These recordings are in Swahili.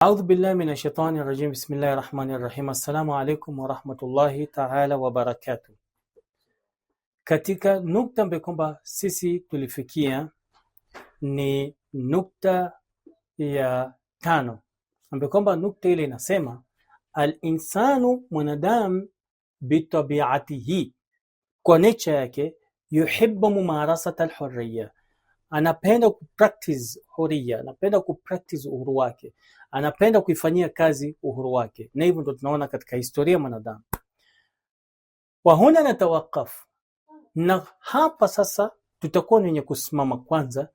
Audhu billahi minash shaitani rajim. Bismillahir rahmanir rahim. Assalamu alaikum wa rahmatullahi ta'ala wa barakatuh. Katika nukta ambayo kwamba sisi tulifikia ni nukta ya 5, ambayo kwamba nukta ile inasema al-insanu, mwanadamu, bitabiatihi, kwa nature yake, yuhibbu mumarasata al-hurriya, anapenda kupractice hurriya, anapenda kupractice uhuru wake, anapenda kuifanyia kazi uhuru wake. Na hivyo ndo tunaona katika historia ya mwanadamu. Wa huna natawakaf, na hapa sasa tutakuwa wenye kusimama kwanza.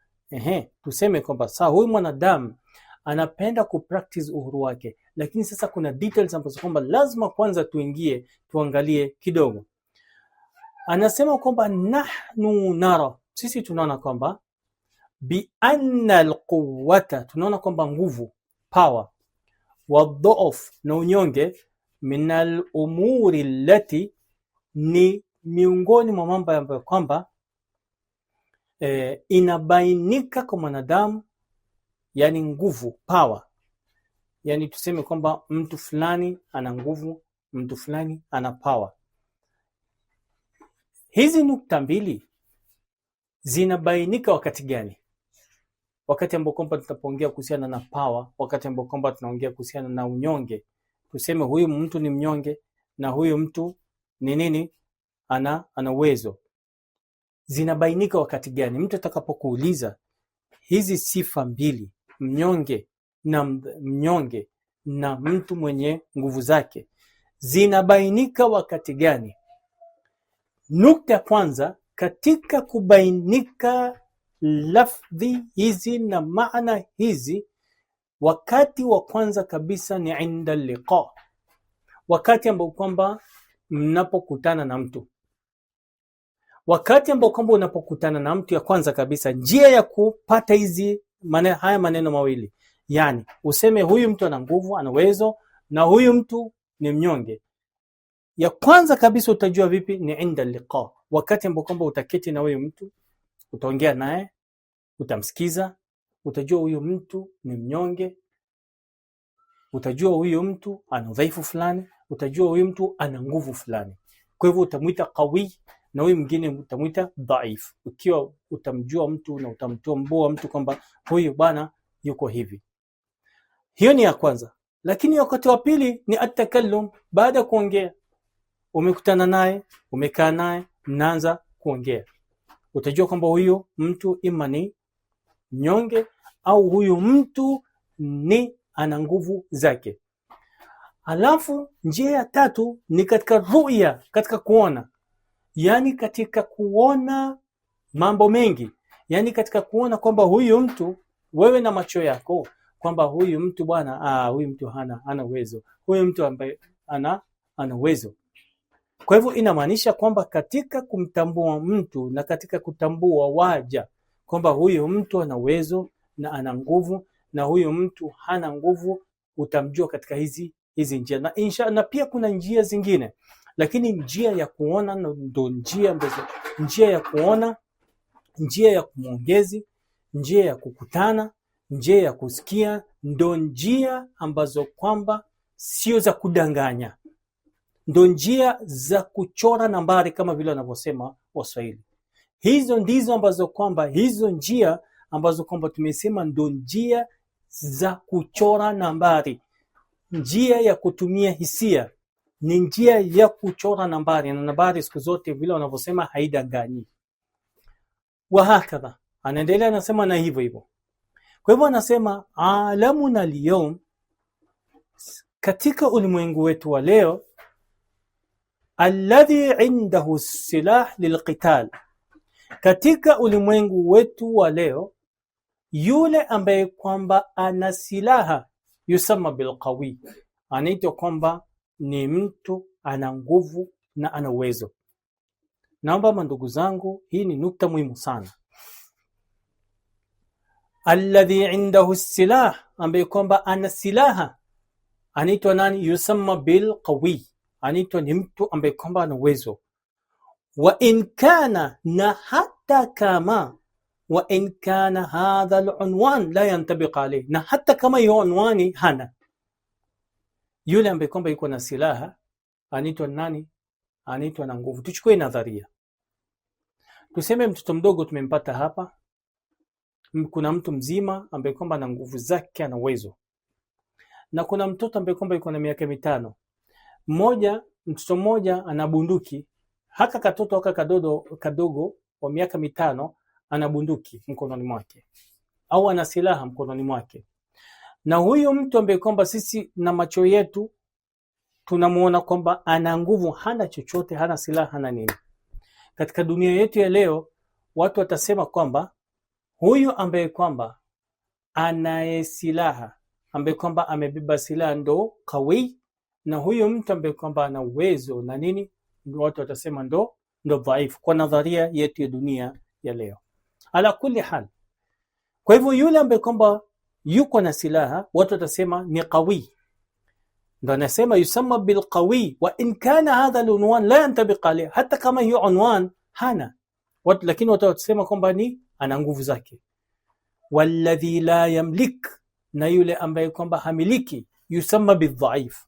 Tuseme kwamba saa huyu mwanadamu anapenda kupractice uhuru wake, lakini sasa kuna details ambazo kwamba lazima kwanza tuingie tuangalie kidogo. Anasema kwamba nahnu nara, sisi tunaona kwamba bi anna alquwwata, tunaona kwamba nguvu, power, wa dhaaf, na unyonge, min alumuri allati, ni miongoni mwa mambo ambayo kwamba inabainika kwa mwanadamu. Yani nguvu, power, yani tuseme kwamba mtu fulani ana nguvu, mtu fulani ana power. Hizi nukta mbili zinabainika wakati gani? Wakati ambao kwamba tutapoongea kuhusiana na power, wakati ambao kwamba tunaongea kuhusiana na unyonge. Tuseme huyu mtu ni mnyonge na huyu mtu ni nini, ana uwezo. Zinabainika wakati gani? Mtu atakapokuuliza hizi sifa mbili, mnyonge na mtu mwenye nguvu zake, zinabainika wakati gani? Nukta kwanza katika kubainika lafdhi hizi na maana hizi, wakati wa kwanza kabisa ni inda liqa, wakati ambao kwamba mnapokutana na mtu. Wakati ambao kwamba unapokutana na mtu, ya kwanza kabisa njia ya kupata hizi haya maneno mawili, yani useme huyu mtu ana nguvu, ana uwezo, na huyu mtu ni mnyonge, ya kwanza kabisa utajua vipi? Ni inda liqa, wakati ambao kwamba utaketi na huyu mtu, utaongea naye, utamsikiza, utajua huyu mtu ni mnyonge, utajua huyu mtu ana udhaifu fulani, utajua huyu mtu ana nguvu fulani. Kwa hivyo utamuita qawi na huyu mwingine utamuita dhaif, ukiwa utamjua mtu na utamtambua mtu kwamba huyu bwana yuko hivi. Hiyo ni ya kwanza. Lakini wakati wa pili ni atakallum, baada ya kuongea. Umekutana naye, umekaa naye, mnaanza kuongea, utajua kwamba huyu mtu ima ni mnyonge au huyu mtu ni ana nguvu zake. Alafu njia ya tatu ni katika ru'ya, katika kuona, yani katika kuona mambo mengi, yani katika kuona kwamba huyu mtu, wewe na macho yako, kwamba huyu mtu bwana, huyu mtu hana uwezo, huyu mtu ambaye ana uwezo. Kwa hivyo inamaanisha kwamba katika kumtambua mtu na katika kutambua waja kwamba huyu mtu ana uwezo na ana nguvu, na huyu mtu hana nguvu, utamjua katika hizi njia. Na pia kuna njia zingine, lakini njia ya kuona ndo njia ya kuona, njia ya kumwongezi, njia ya kukutana, njia ya kusikia, ndo njia ambazo kwamba sio za kudanganya, ndo njia za kuchora nambari kama vile wanavyosema Waswahili. Hizo ndizo ambazo kwamba, hizo njia ambazo kwamba tumesema ndo njia za kuchora nambari. Njia ya kutumia hisia ni njia ya kuchora nambari, na nambari siku zote vile wanavyosema haidanganyi. Wa hakadha, anaendelea anasema na hivyo. Kwa hivyo anasema alamuna al-yawm, katika ulimwengu wetu wa leo, alladhi indahu silah lilqital, katika ulimwengu wetu wa leo, yule ambaye kwamba ana silaha, yusama bilqawi, anaitwa kwamba ni mtu ana nguvu na ana uwezo. Naomba mandugu zangu, hii ni nukta muhimu sana. Alladhi indahu silah, ambaye kwamba ana silaha, anaitwa nani? Yusama bilqawi, anaitwa ni mtu ambaye kwamba ana uwezo. Wa in kana, na hata kama wa in kana hadha al-unwan la yantabiq alayhi, na hata kama hiyo unwani hana. Yule ambaye kwamba yuko na silaha anaitwa nani? Anaitwa na nguvu. Tuchukue nadharia, tuseme mtoto mdogo tumempata hapa, kuna mtu mzima ambaye kwamba ana nguvu zake, ana uwezo, na kuna mtoto ambaye kwamba yuko na miaka 5. Mtoto mmoja ana bunduki, haka katoto haka kadogo wa miaka 5 ana bunduki mkononi mwake, au ana silaha mkononi mwake. Na huyo mtu ambaye kwamba sisi na macho yetu tunamuona kwamba ana nguvu, hana chochote, hana silaha, hana nini. Katika dunia yetu ya leo watu watasema kwamba huyu ambaye kwamba ana silaha, ambaye kwamba amebeba silaha ndo kawi, na huyo mtu ambaye kwamba ana uwezo na nini, watu watasema ndo dhaifu, kwa nadharia yetu ya dunia ya leo. Ala kulli hal, kwa hivyo yule ambaye kwamba yuko na silaha watu watasema ni qawi, ndo anasema yusamma bil qawi wa in kana hadha al-unwan la yantabiq alayhi, hata kama hiyo unwan hana watu, lakini watu watasema kwamba ni ana nguvu zake. Walladhi la yamlik, na yule ambaye kwamba hamiliki, yusamma bil dhaif,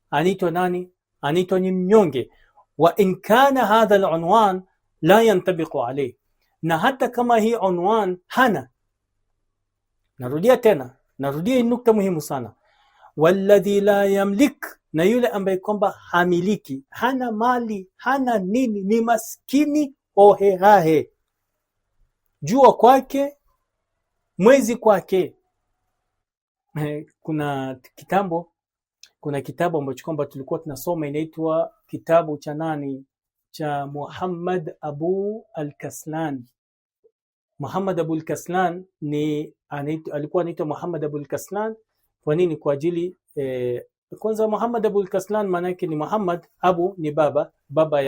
anaitwa nani? Anaitwa ni mnyonge. Wa in kana hadha al-unwan la yantabiq alayhi, na hata kama hii unwan hana. Narudia nukta muhimu sana. Walladhi la yamlik, na yule ambaye kwamba hamiliki, hana mali, hana nini, ni maskini hohehahe, jua kwake mwezi kwake. Kuna kitabu ambacho kwamba tulikuwa tunasoma, inaitwa kitabu cha nani, cha Muhammad Abu al-Kaslan. Muhammad Abu al-Kaslan alikuwa anaitwa Muhammad Abu al-Kaslan kwa nini? Kwa ajili kwanza Muhammad Abu al-Kaslan maana yake ni Muhammad, Abu ni baba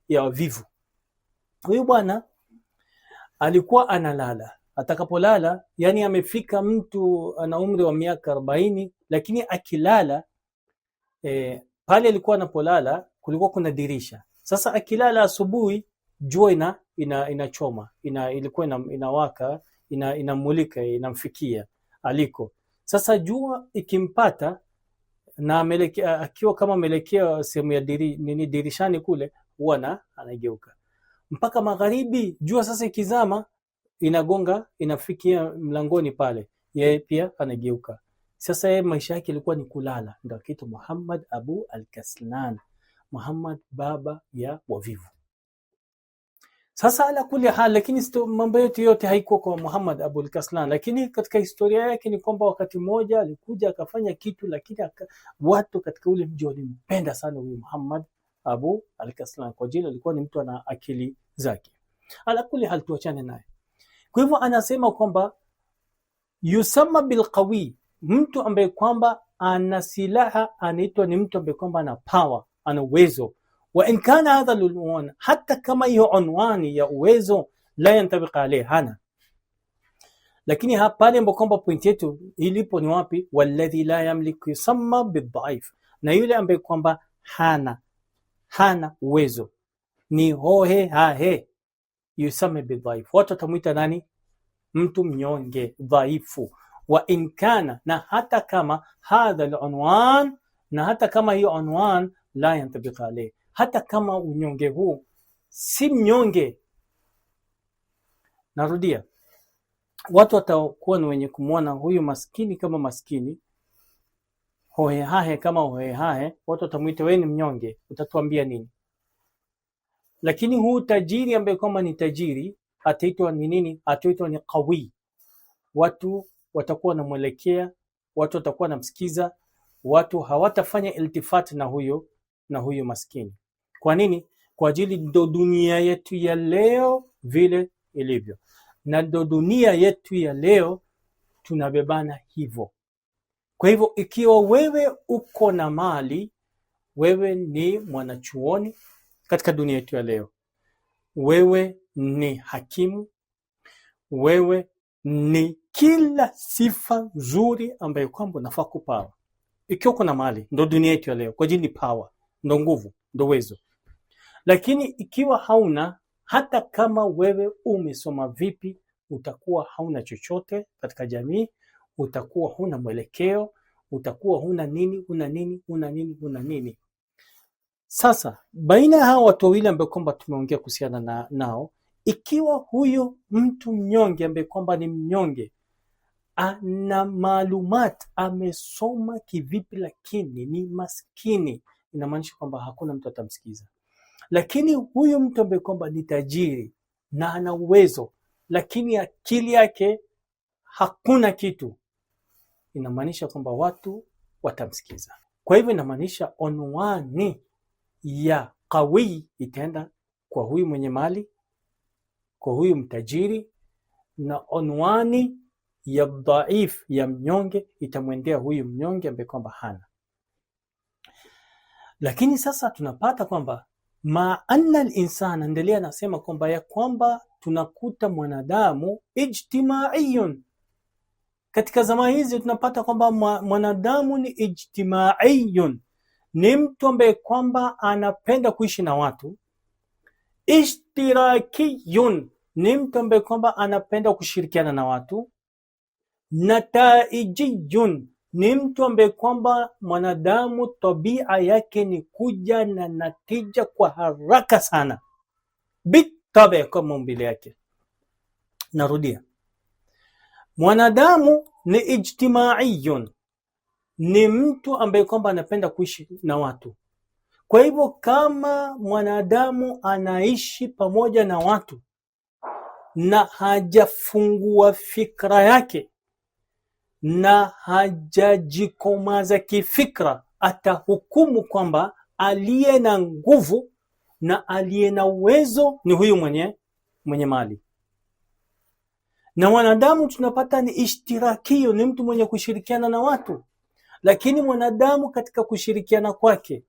ya wavivu. Huyu bwana alikuwa analala, atakapolala, yani amefika mtu ana umri wa miaka 40, lakini akilala pale alikuwa anapolala kulikuwa kuna dirisha. Sasa akilala asubuhi jua inachoma, ilikuwa inawaka, inamulika, inamfikia aliko. Sasa jua ikimpata na akiwa kama ameelekea sehemu ya dirishani kule, huwa anageuka mpaka magharibi. Jua sasa ikizama inagonga, inafikia mlangoni pale, yeye pia anageuka. Sasa yeye maisha yake ilikuwa ni kulala, ndio akiitwa Muhammad Abu al-Kaslan, Muhammad baba ya wavivu. Sasa ala kuli hal, lakini mambo yote haikuwa kwa Muhammad Abu al-Kaslan, lakini katika historia yake ni kwamba wakati mmoja alikuja akafanya kitu, lakini watu katika ule mji walimpenda sana huyu Muhammad Abu al-Kaslan kwa jina, alikuwa ni mtu ana akili zake. Ala kuli hal, tuachane naye. Kwa hivyo anasema kwamba yusamma bil qawi, mtu ambaye kwamba ana silaha anaitwa ni mtu ambaye kwamba ana power, ana uwezo. Wa in kana hadha al-unwan, hata kama hiyo unwani ya uwezo la yantabiq alayhi, hana. Lakini hapa pale ambapo kwamba point yetu ilipo ni wapi? Walladhi la yamliku yusamma bidhaif, na yule ambaye kwamba hana uwezo, ni hohe hahe, yusamma bidhaif, watu watamuita nani? Mtu mnyonge, dhaifu. Wa in kana, na hata kama hadha al-unwan, na hata kama hiyo unwan la yantabiq alayhi, hata kama unyonge huu si mnyonge. Narudia, watu watakuwa ni wenye kumwona huyu maskini kama maskini, hohehahe kama hohehahe, watu watamuita wewe ni mnyonge. Utatuambia nini? Lakini huu tajiri ambaye kama ni tajiri ataitwa ni nini? Ataitwa ni qawi. Watu watakuwa na mwelekea, watu watakuwa namsikiza, watu hawatafanya iltifat na huyo maskini. Kwa nini? Kwa ajili ndo dunia yetu ya leo vile ilivyo, na ndo dunia yetu ya leo tunabebana hivyo. Kwa hivyo ikiwa wewe uko na mali, wewe ni mwanachuoni katika dunia yetu ya leo, wewe ni hakimu, wewe ni kila sifa nzuri ambayo kwamba unafaa kupawa. Ikiwa uko na mali, ndo dunia yetu ya leo, kwa ajili ni power, ndo nguvu, ndo uwezo. Lakini ikiwa hauna, hata kama wewe umesoma vipi, utakuwa hauna chochote katika jamii, utakuwa huna mwelekeo, utakuwa huna nini. Sasa baina ya hao watu wawili ambao kwamba tumeongea kuhusiana nao, ikiwa huyo mtu mnyonge ambaye kwamba ni mnyonge ana maalumat, amesoma kivipi, lakini ni maskini, inamaanisha kwamba hakuna mtu atamsikiza. Lakini huyu mtu ambaye kwamba ni tajiri na ana uwezo, lakini akili yake hakuna kitu, inamaanisha kwamba watu watamsikiza. Kwa hivyo inamaanisha onwani ya qawi itaenda kwa huyu mwenye mali, kwa huyu mtajiri, na onwani ya dhaif, ya mnyonge, itamwendea huyu mnyonge ambaye kwamba hana. Lakini sasa tunapata kwamba ma anna al-insana, endelea anasema kwamba ya kwamba tunakuta mwanadamu ijtimaiyun. Katika zama hizi tunapata kwamba mwanadamu ni ijtimaiyun, ni mtu ambaye kwamba anapenda kuishi na watu. Ishtirakiyun, ni mtu ambaye kwamba anapenda kushirikiana na watu. Nataijiyun, ni mtu ambaye kwamba mwanadamu tabia yake ni kuja na natija kwa haraka sana, bitabe kwa maumbile yake. Narudia, mwanadamu ni ijtimaiyun, ni mtu ambaye kwamba anapenda kuishi na watu. Kwa hivyo kama mwanadamu anaishi pamoja na watu na hajafungua fikra yake na hajajikomaza kifikra, atahukumu kwamba aliye na nguvu na aliye na uwezo ni huyu mwenye mali. Na mwanadamu tunapata ni ishtirakio, ni mtu mwenye kushirikiana na watu. Lakini mwanadamu katika kushirikiana kwake,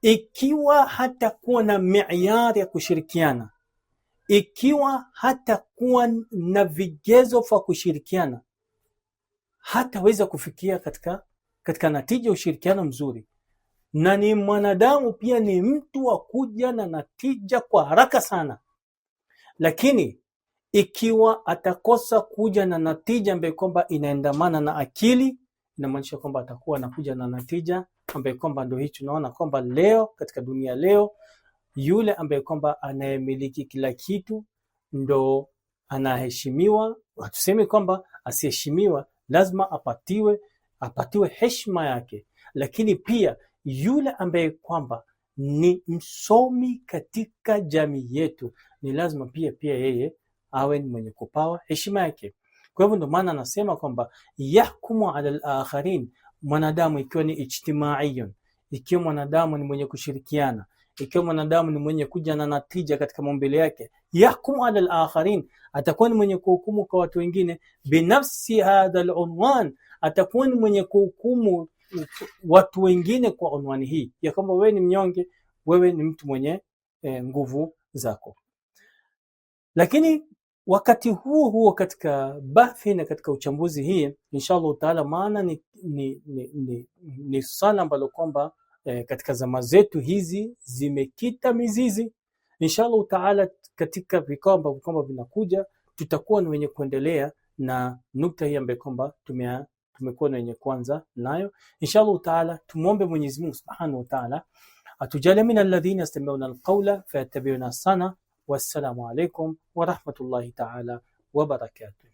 ikiwa hatakuwa na miayari ya kushirikiana, ikiwa hatakuwa na vigezo vya kushirikiana, hataweza kufikia katika natija ya ushirikiano mzuri. Na ni mwanadamu pia ni mtu wa kuja na natija kwa haraka sana. Lakini ikiwa atakosa kuja na natija ambayo kwamba inaendamana na akili, inamaanisha kwamba atakuwa anakuja na natija ambayo kwamba ndio hicho tunaona kwamba leo katika dunia leo, yule ambaye kwamba anayemiliki kila kitu ndo anaheshimiwa. Hatusemi kwamba asiheshimiwa, lazima apatiwe heshima yake. Lakini pia yule ambaye kwamba ni msomi katika jamii yetu, ni lazima pia yeye awe ni mwenye kupawa heshima yake. Kwa hivyo ndio maana anasema kwamba yahkumu ala al-akharin, mwanadamu ikiwa ni ijtimaiyun, ikiwa mwanadamu ni mwenye kushirikiana, ikiwa mwanadamu ni mwenye kuja na natija katika maumbile yake, yahkumu ala al-akharin, atakuwa ni mwenye kuhukumu kwa watu wengine. Binafsi hadha al-unwan, atakuwa ni mwenye kuhukumu watu wengine kwa unwani hii ya kwamba wewe ni mnyonge, wewe ni mtu mwenye nguvu zako. Lakini wakati huo katika bahthi na katika uchambuzi hii, inshallah taala, maana ni swala ambalo kwamba katika zama zetu hizi zimekita mizizi. Inshallah taala katika vikao ambavyo kwamba vinakuja, tutakuwa ni wenye kuendelea na nukta hii ambayo kwamba tumekuwa na wenye kwanza nayo. Inshallah taala tumuombe Mwenyezi Mungu Subhanahu wa Ta'ala atujalie min alladhina yastami'una alqawla fayattabi'una ahsana. Wassalamu alaykum wa rahmatullahi ta'ala wa barakatuh.